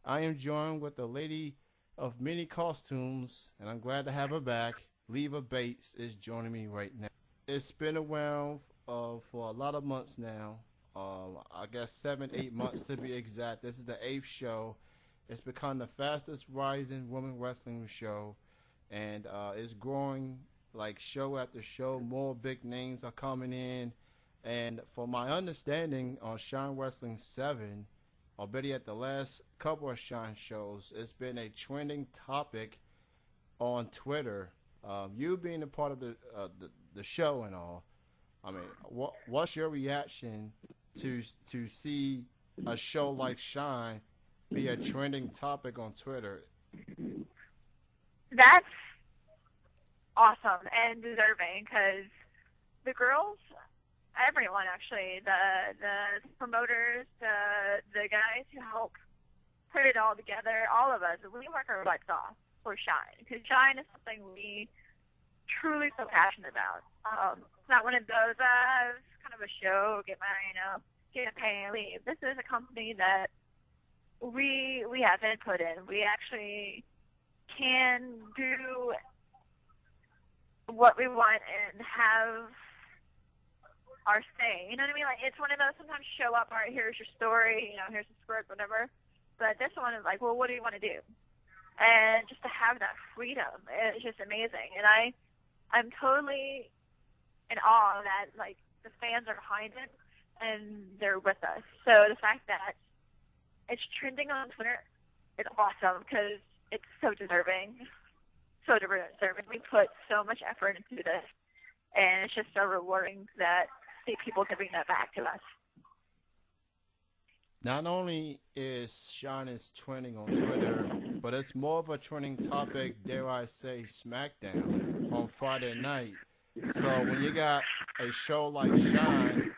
I am joined with the lady of many costumes, and I'm glad to have her back. Leva Bates is joining me right now. It's been around for a lot of months now. I guess 7, 8 months to be exact. This is the eighth show. It's become the fastest rising women wrestling show, and it's growing like show after show. More big names are coming in, and for my understanding, on Shine Wrestling 7, or better yet, the last couple of Shine shows, it's been a trending topic on Twitter. You being a part of the show and all, I mean, what's your reaction to see a show like Shine be a trending topic on Twitter? That's awesome and deserving because the girls, everyone actually, the promoters, the guys who help put it all together, all of us, we work our butts off for Shine because Shine is something we truly so passionate about. It's not one of those, it's kind of a show, get a pay and leave. This is a company that we have input in. We actually can do what we want and have our say. You know what I mean? Like, it's one of those, sometimes show up, all right, here's your story, here's the script, whatever. But this one is like, well, what do you want to do? And just to have that freedom is just amazing. And I'm totally in awe that, like, the fans are behind it and they're with us. So the fact that it's trending on Twitter is awesome because it's so deserving. So deserving. We put so much effort into this, and it's just so rewarding that see people giving that back to us. Not only is Shine is trending on Twitter, but it's more of a trending topic, dare I say, SmackDown on Friday night. So when you got a show like Shine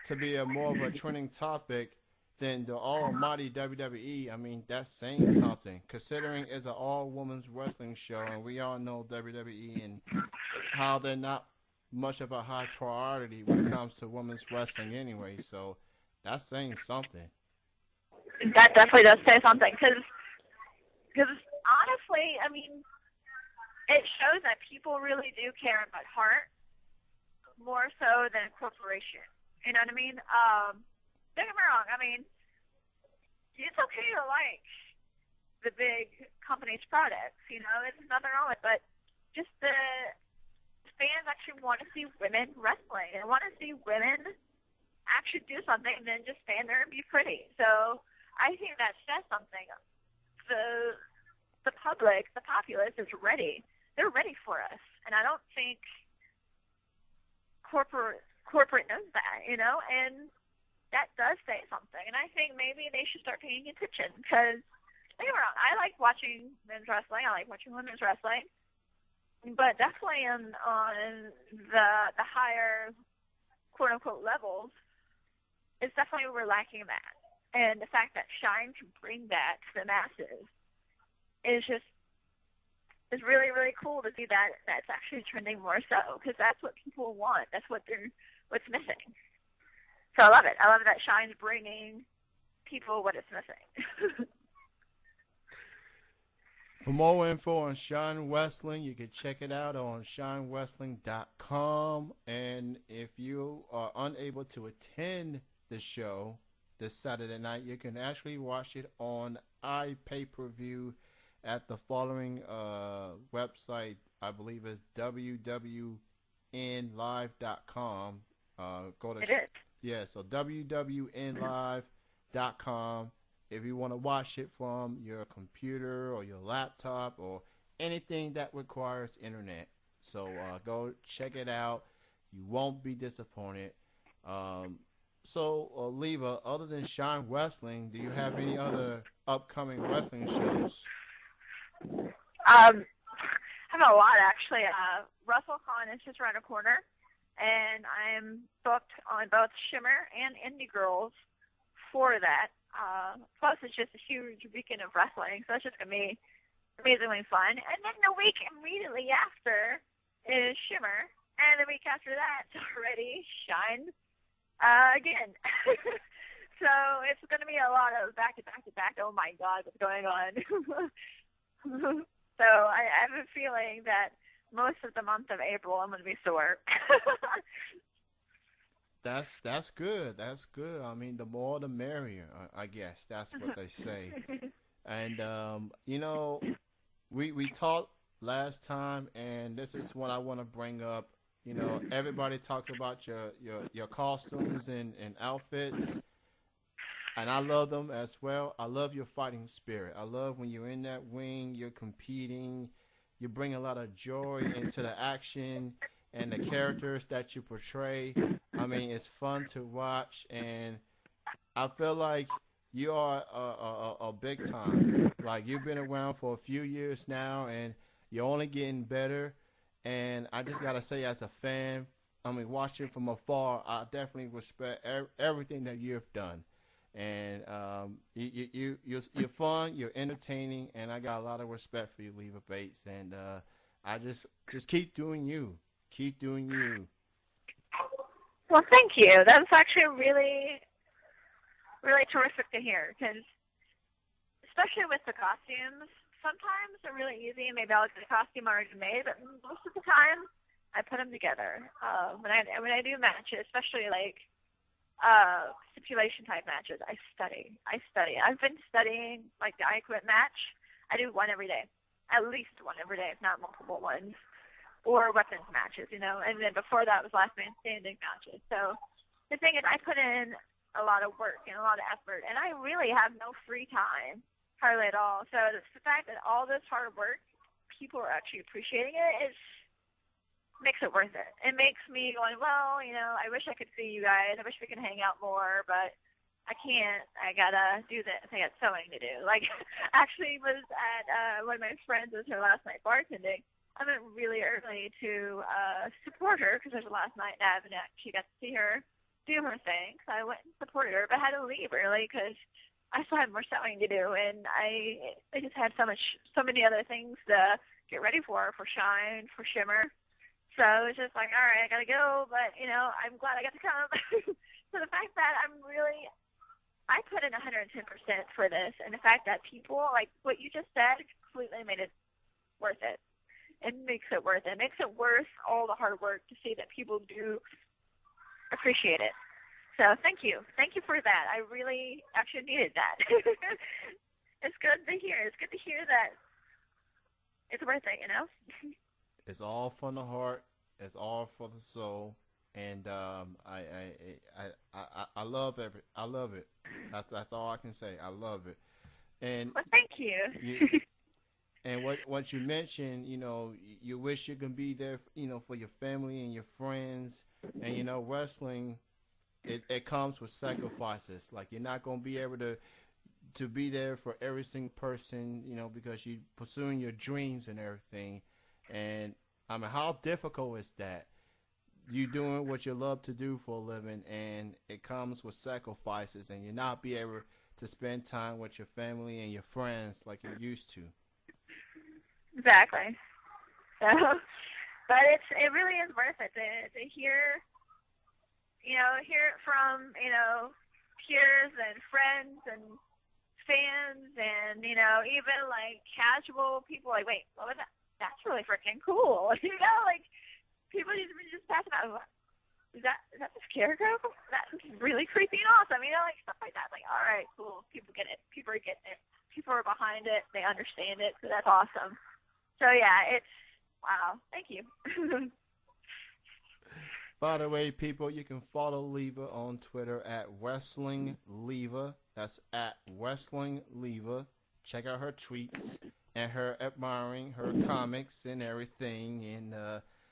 to be a more of a trending topic than the almighty WWE, I mean, that's saying something. Considering it's an all-women's wrestling show, and we all know WWE and how they're not much of a high priority when it comes to women's wrestling anyway. So that's saying something. That definitely does say something because honestly, I mean, it shows that people really do care about heart more so than corporation. You know what I mean? Don't get me wrong. I mean, it's okay to like the big company's products. There's nothing wrong with it. But just the fans actually want to see women wrestling and want to see women actually do something and then just stand there and be pretty. So I think that says something. The public, the populace is ready. They're ready for us. And I don't think corporate knows that, and that does say something. And I think maybe they should start paying attention because, don't get me wrong, I like watching men's wrestling. I like watching women's wrestling. But definitely on the higher, quote-unquote, levels, it's definitely we're lacking that. And the fact that Shine can bring that to the masses is really, really cool to see that that's actually trending more so because that's what people want. That's what's missing. So I love it. I love that Shine's bringing people what is missing. For more info on Shine Wrestling, you can check it out on shinewrestling.com. And if you are unable to attend the show this Saturday night, you can actually watch it on iPay-per-view at the following website. I believe it's wwnlive.com. Go to it is. Yeah, so wwnlive.com if you want to watch it from your computer or your laptop or anything that requires internet. So go check it out. You won't be disappointed. So, Leva, other than Shine Wrestling, do you have any other upcoming wrestling shows? I have a lot, actually. WrestleCon is just around the corner, and I'm booked on both Shimmer and Indie Girls for that. Plus, it's just a huge weekend of wrestling, so that's just going to be amazingly fun. And then the week immediately after is Shimmer, and the week after that, it's already Shine again. So it's going to be a lot of back to back to back. Oh my God, what's going on? So I have a feeling that most of the month of April I'm going to be sore. That's good. That's good. I mean, the more the merrier. I guess that's what they say. And we talked last time, and this is what I want to bring up. Everybody talks about your costumes and outfits, and I love them as well. I love your fighting spirit. I love when you're in that ring, you're competing, you bring a lot of joy into the action and the characters that you portray. I mean, it's fun to watch, and I feel like you are a big time. Like, you've been around for a few years now, and you're only getting better. And I just gotta say, as a fan, I mean, watching from afar, I definitely respect everything that you've done. And you're fun, you're entertaining, and I got a lot of respect for you, Leva Bates. And I just keep doing you, keep doing you. Well, thank you. That's actually really, really terrific to hear, because especially with the costumes, sometimes they're really easy, and maybe I'll get a costume already made, but most of the time I put them together. When I do matches, especially like stipulation type matches, I study. I've been studying like the I Quit match. I do one every day, at least one every day, if not multiple ones, or weapons matches, and then before that was last man standing matches. So the thing is, I put in a lot of work and a lot of effort, and I really have no free time, hardly at all. So the fact that all this hard work, people are actually appreciating it, makes it worth it. It makes me going, well, I wish I could see you guys. I wish we could hang out more, but I can't. I gotta do this. I got sewing to do. Like, actually was at one of my friends was her last night bartending. I went really early to support her because it was her last night, and I haven't actually got to see her do her thing. So I went and supported her, but I had to leave early because I still had more sewing to do, and I just had so many other things to get ready for Shine, for Shimmer. So it was just like, all right, I gotta go, but I'm glad I got to come. So the fact that I put in 110% for this, and the fact that people, like what you just said, completely made it worth it. It makes it worth it. It makes it worth all the hard work to see that people do appreciate it. So thank you. Thank you for that. I really actually needed that. It's good to hear. It's good to hear that it's worth it, It's all from the heart. It's all for the soul. And I love I love it. That's all I can say. I love it. And well, thank you. and what you mentioned, you wish you can be there, for your family and your friends. And wrestling, it comes with sacrifices. Like, you're not gonna be able to be there for every single person, because you're pursuing your dreams and everything. And I mean, how difficult is that? You doing what you love to do for a living, and it comes with sacrifices, and you're not be able to spend time with your family and your friends like you used to. Exactly. So, but it really is worth it to hear, hear it from peers and friends and fans, and even like casual people. Like, wait, what was that? That's really freaking cool. Like people just pass about. Is that the scarecrow? That's really creepy and awesome. Like stuff like that. Like, all right, cool. People get it. People are getting it. People are behind it. They understand it. So that's awesome. So yeah, it's wow. Thank you. By the way, people, you can follow Leva on Twitter at Wrestling Leva. That's at Wrestling Leva. Check out her tweets and her admiring her comics and everything, and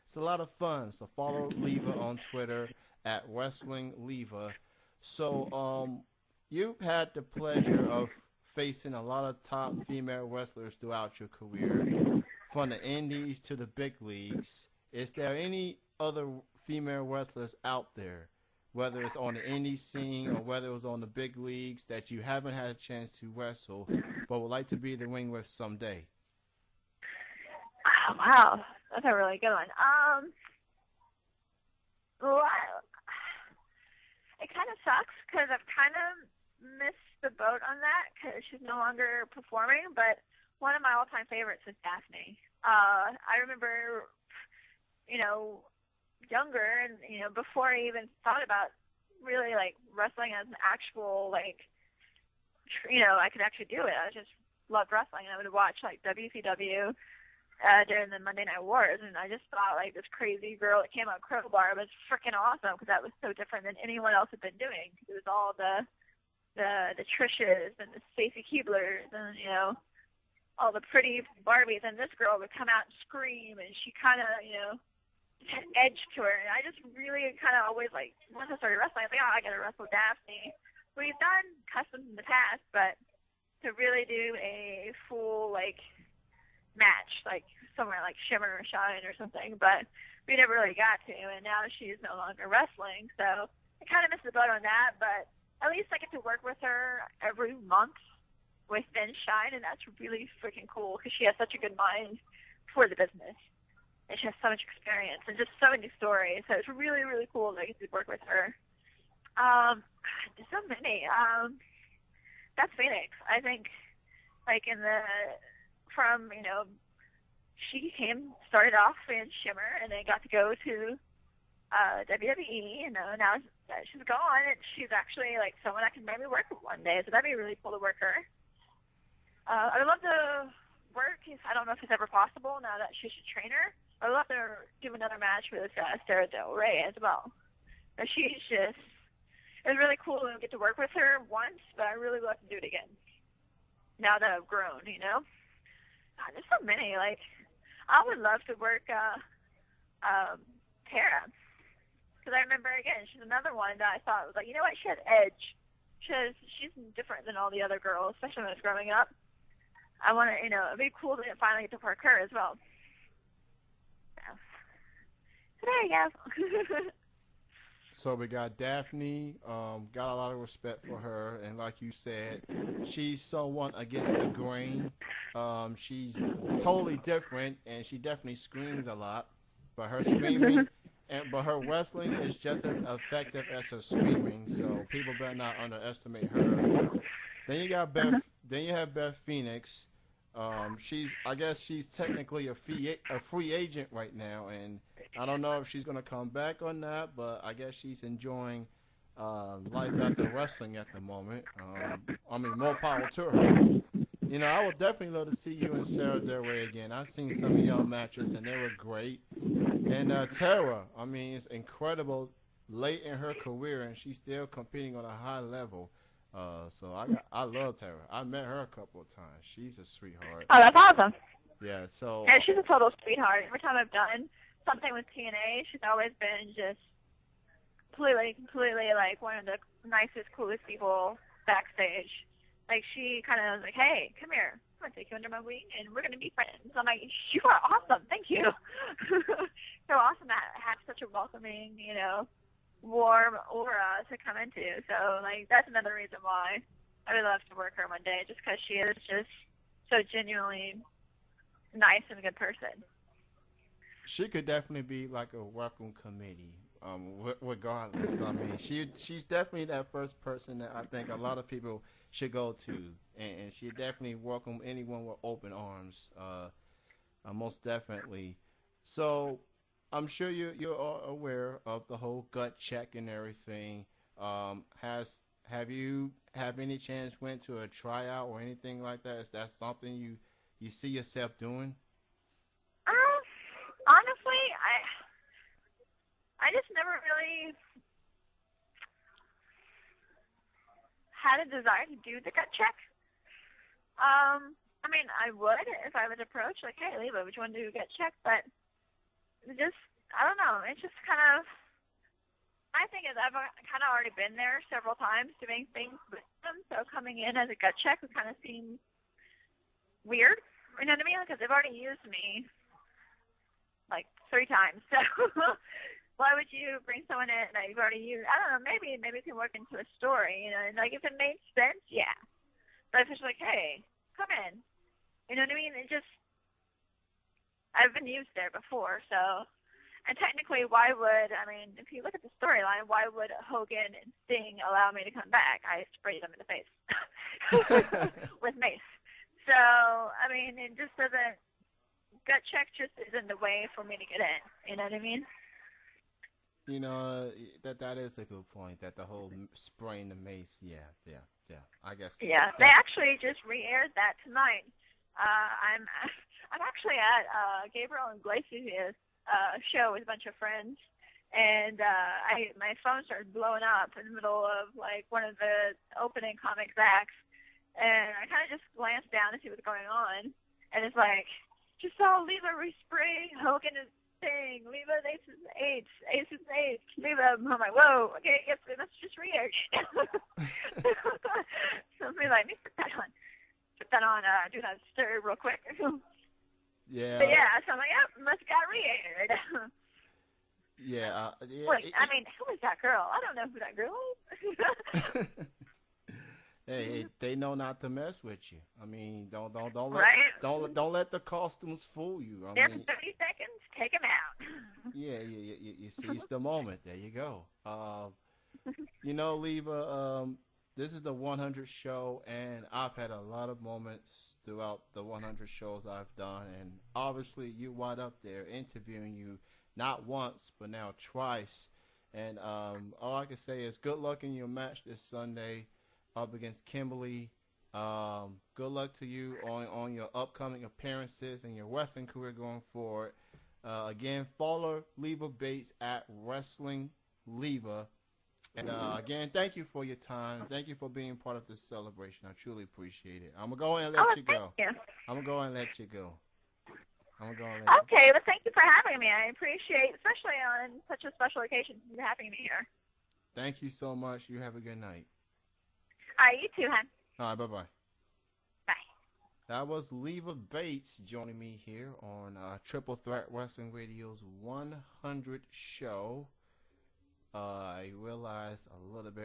it's a lot of fun. So follow Leva on Twitter at Wrestling Leva. So you've had the pleasure of facing a lot of top female wrestlers throughout your career, from the indies to the big leagues. Is there any other female wrestlers out there, whether it's on the indie scene or whether it was on the big leagues, that you haven't had a chance to wrestle but would like to be in the ring with someday? Wow, that's a really good one. Well, it kind of sucks because I've kind of missed the boat on that because she's no longer performing, but one of my all-time favorites is Daphne. I remember, you know, younger and, you know, before I even thought about really, like, wrestling as an actual, like, you know, I could actually do it. I just loved wrestling. I would watch, like, WCW during the Monday Night Wars, and I just thought, like, this crazy girl that came out crowbar was freaking awesome because that was so different than anyone else had been doing. It was all the Trishes and the Stacy Keeblers and, you know, all the pretty Barbies, and this girl would come out and scream, and she kind of, you know, had an edge to her, and I just really kind of always, like, once I started wrestling, I was like, oh, I got to wrestle Daphne. We've done customs in the past, but to really do a full, like, match, like somewhere like Shimmer or Shine or something, but we never really got to, and now she's no longer wrestling, so I kind of missed the boat on that, but at least I get to work with her every month with Ben Shine, and that's really freaking cool because she has such a good mind for the business. And she has so much experience and just so many stories. So it's really, really cool that I get to work with her. There's so many. That's Phoenix. I think, like, from, you know, she started off in Shimmer and then got to go to WWE, you know, now that she's gone, and she's actually, like, someone I can maybe work with one day. So that'd be really cool to work her. I would love to work, I don't know if it's ever possible now that she's a trainer. I would love to do another match with Sarah Del Rey as well. But she's just, it was really cool to get to work with her once, but I really would love to do it again. Now that I've grown, you know? God, there's so many. Like, I would love to work Tara. Because I remember, again, she's another one that I thought was like, you know what, she has edge. She's different than all the other girls, especially when I was growing up. I want to, you know, it'd be cool to finally get to work her as well. So there you go. So we got Daphne, got a lot of respect for her, and like you said, she's someone against the grain. She's totally different, and she definitely screams a lot, but her screaming, but her wrestling is just as effective as her screaming. So people better not underestimate her. Then you got Beth. Then you have Beth Phoenix. I guess she's technically a free agent right now, and I don't know if she's gonna come back or not. But I guess she's enjoying life after wrestling at the moment. I mean, more power to her. You know, I would definitely love to see you and Sarah Del Rey again. I've seen some of y'all matches, and they were great. And Tara, I mean, it's incredible. Late in her career, and she's still competing on a high level. So I love Tara. I met her a couple of times. She's a sweetheart. Oh, that's awesome. Yeah, so... Yeah, she's a total sweetheart. Every time I've done something with TNA, she's always been just completely, like, one of the nicest, coolest people backstage. Like, she kind of was like, hey, come here. I'm going to take you under my wing, and we're going to be friends. I'm like, you are awesome. Thank you. So awesome to have such a welcoming, you know, warm aura to come into. So, like, that's another reason why I would love to work her one day, just because she is just so genuinely nice and a good person. She could definitely be like a welcome committee, regardless. I mean, she's definitely that first person that I think a lot of people should go to, and she definitely welcome anyone with open arms, most definitely. So I'm sure you're all aware of the whole gut check and everything. Have you any chance went to a tryout or anything like that? Is that something you see yourself doing? Honestly, I just never really had a desire to do the gut check. I mean, I would if I was approached, like, hey, Leva, would you want to do a gut check? But just, I don't know. It's just kind of, I think I've kind of already been there several times doing things with them, so coming in as a gut check would kind of seem weird. You know what I mean? Because they've already used me like 3 times. So why would you bring someone in that you've already used? I don't know. Maybe it can work into a story. You know, and like if it made sense, yeah. But if it's like, hey, come in. You know what I mean? It just, I've been used there before, so And technically, why would, I mean, if you look at the storyline, why would Hogan and Sting allow me to come back? I sprayed them in the face with mace. So, I mean, it just doesn't, gut check just isn't the way for me to get in. You know what I mean? You know, that is a good point, that the whole spraying the mace, yeah. I guess. Yeah, they actually just re-aired that tonight. I'm actually at Gabriel Iglesias' show with a bunch of friends, and my phone started blowing up in the middle of like one of the opening comics acts, and I kind of just glanced down to see what's going on, and it's like, just saw Leva respray Hogan and Sting, Leva Aces Ace, Leva. I'm like, whoa, okay, I guess that's just re-aired. So I'm like, let me put that on, do that stir real quick. Yeah. But yeah, so I'm like, yep, must got re-aired. Yeah. Wait, I mean, who is that girl? I don't know who that girl is. Hey, they know not to mess with you. I mean, don't Right? let the costumes fool you. I Every mean, 30 seconds, take him out. yeah, you seize the moment. There you go. You know, Leva, this is the 100 show, and I've had a lot of moments throughout the 100 shows I've done, and obviously you wind up there interviewing you not once but now twice. And all I can say is good luck in your match this Sunday up against Kimberly. Good luck to you on your upcoming appearances and your wrestling career going forward. Again, follow Leva Bates at Wrestling Leva. And again, thank you for your time. Thank you for being part of this celebration. I truly appreciate it. I'm going to go and let you go. Thank you. I'm going to go and let you go. Okay, well, thank you for having me. I appreciate, especially on such a special occasion, you having me here. Thank you so much. You have a good night. All right, you too, hon. All right, bye-bye. Bye. That was Leva Bates joining me here on Triple Threat Wrestling Radio's 100 show. I realized a little bit